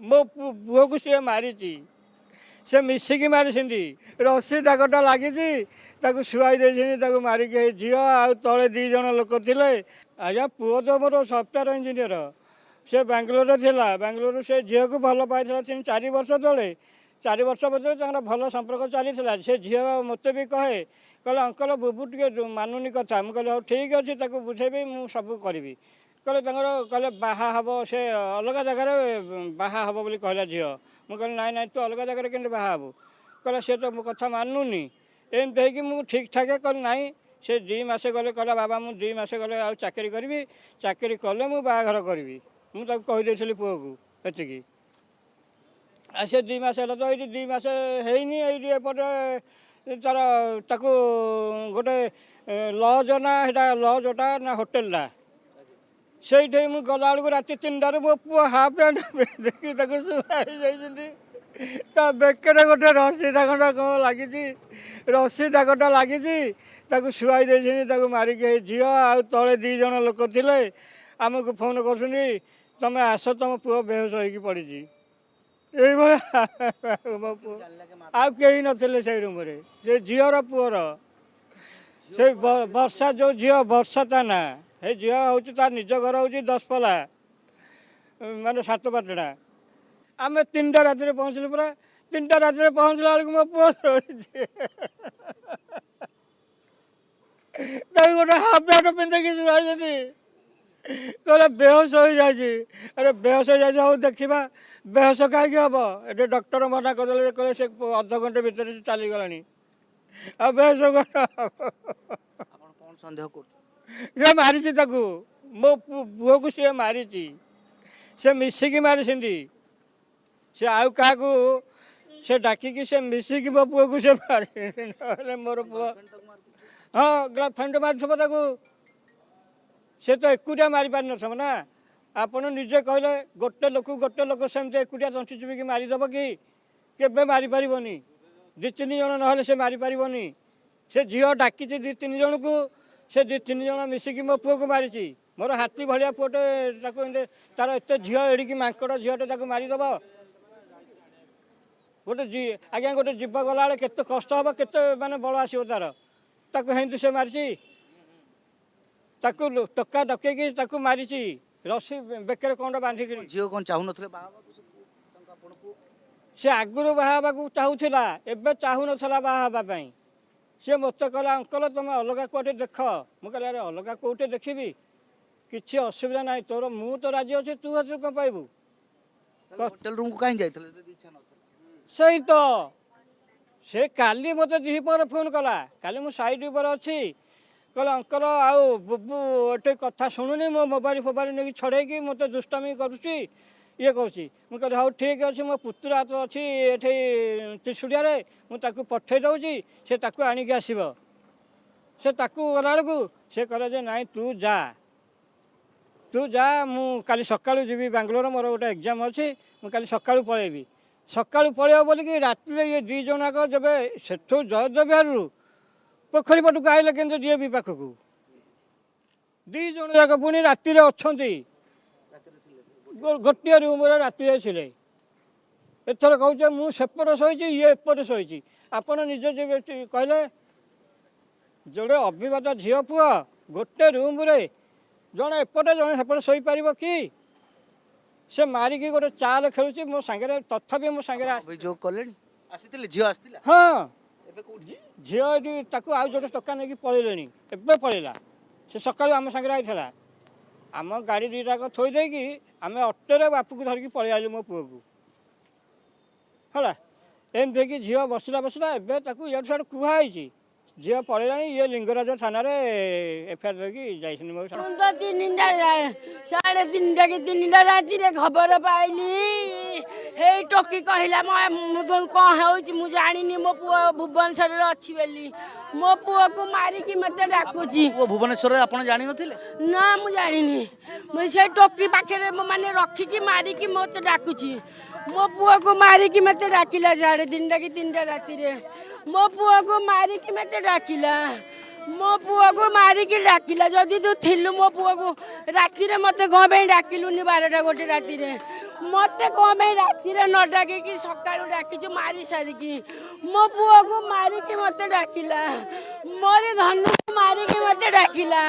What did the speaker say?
मो पुओ को सी मारी से मिसिकी मारी रस्सी दागटा लगी शुआई दे मारिक झी आ तले 2 जन लोक थे आज्ञा पुओ तो मोर सफ्टवेयर इंजीनियर से बांग्लोर थिला बांग्लोर से झील को भल पाई 4 वर्ष तले 4 वर्ष बदले भल संपर्क चली से झील मत भी कहे कहले अंकल बुबू टे मानुनी कथा मुझे कहले ठीक अच्छे बुझेबी मुझे सब करी कहले कहले बाहा हम से अलग जगार बाहा हम बोली कहला झील मुझे नाई नाई तू अलग जगह के बाहा हबू कहला सी तो मो कथा मानुनी एमती मुझे ठीक ठाक कहली नाई से 2 मास गले कहला बाबा मुझे 2 मास गले आ चाकरी करी चाकरी कले मुझे बाहाघर करी मुझे कहीदेली पुओ को एतिकी आ से 2 मास है तो ये 2 मास हैनी एपटे तार ताकू गोटे लज ना लजटा ना होटेलटा से मुझे गला बेलू राति 3टार मो पुओ हाफ पैंट देखी शुआई बेकर गोटे रस्सी दागटा कौन लगी रस्सी दागटा लगी शुआई दे मारिक झी आ तले 2 जन लोक थे आमको फोन कर तमें आस तुम पुओ बेहोश हो पड़ी मो पुओ आ कहीं नथिले से रूम से झीर पुअर से वर्षा जो झी वर्षा ता ना हे झी हूँ तार निज घर हूँ 10 पला माने 7 पाटड़ा आम 3टा राति पहुँचलु पूरा 3टा राति पहुँचला बेलू मो पुओ गोटे हाफ पैंट पिंधिकी शुआई कहले बेहोश हो जाए अरे बेहोश हो जाए हूँ देखा बेहोश कहीं हम ये डॉक्टर मना करदे कहले से अध घंटे भितर चली गलानी आ बेहोश कौन संदेह ये मारी मो पुओ को सी मारी से मिसिकी मारी से आउ क्या से डाकिकी से मिसिकी मो पुओ को से मारी मोर पुओ हाँ गर्लफ्रेंड मारी से तो एकुटिया मारी पार नथब ना आपड़ निजे कहले गोटे लोक सेमती एकुटिया तंची चुपिकी मारिदेव कि केबे मारी पारिबनी 2-3 जन ना से मारी पारिबनी से झील डाकी 2-3 जन को से 2-3 जन मिसिकी मो पुओ को मारी मोर हाथी भाया पुओटे तार एत झील एड़िकी मांकड़ झीलटे मारिदेव गोटे आज्ञा गोटे जीव गला केते कष्ट हम केते माने बल आसो तार हेतु से मारी टका डकैकी मारी रस्सी बेकर कौन बांधिक झील कौन चाहून से आगुरी बाहा चाहूला एवं चाहू ना बाहा सी मत कहला अंकल तुम अलग कौटे देख मुझे अरे अलग कौटे देखी किसी असुविधा ना तोर मु तो राजी अच्छे तू हस कौन पाइबू होटेल रूम को कहीं जाइए सही तो से काली मत द्विपहर फोन कला काली मु साइड ऊपर अच्छी कहला अंकल आउ बुबू एटे कथा शुणुनी मो मोबाइल फोबाइल नहीं छड़ेकी मत दुष्टामी करुच्ची ये कौची मुझे हाँ ठीक अच्छे मो पुतुरा तो अच्छी एठे त्रिशुड़िया मुझे पठे दूँगी से आणिक आसब से गला बेलू से कहला जे नाई तू जा मु काली सकाळु जीवी बांग्लोर मोर गोटे एग्जाम अच्छी मुझे सकाळु पलैबी सकाळु पलैब बोलिकी राति ये 2 जन जब सेठू जयदेव बिहार पोखरी पटक आइले के डीएवी पाखक 2 जन जाक पुणी राति अच्छा गोटे रूम राति एथर कहूँ मुझे शोची ये एपटे शोची आपड़ निजे कहले जोड़े अभिवाद झील पुआ गोटे रूम रे जड़े एपटे जड़े सेपटे शोपार कि से मारिकी गोटे चाल खेलुची मो सांगे तथापि मो सांगे अभियोग कले झील आसला हाँ झील आउ जो टका नहीं पलैले एवं पलैला से सकाळु आम सांगे आईला आम गाड़ी 2टाक थोदेकी आम अटोरे बापू को धरिकी पलि आलु मो पुओ को है एमती झील बसला एवं इे साइड कहुई झील पलैला ये लिंगराज थाना एफआईआर देकी जाइए 3:30 कि 3टा राति खबर पाइली हे टोकी कहला कौन हो जानी मो पुओ भुवनेश्वर अच्छी बोली मो पुओ को मारिकी मत डाकुची भुवनेश्वर आप जानी नथिले ना मु जानी मुझे टोकी पाखे माने रखिकी मारिकी मत डाकुची मो पुओ को मारिकी मत डाकिला 3:30 कि 3टा राति मो पुओ को मारिकी मत डाकिला मो पुओ को मारिकी डाकिला जदि तू थिलु मो पुओ को राति मत कौन डाकिलुनी 12टा 1 राति मत कौन राति न डाकिकी सका डाकी मारी सारिकी मो पुओ को मारिकी मत डाकिला मोरी धनु को मारिकी मत डाकिला।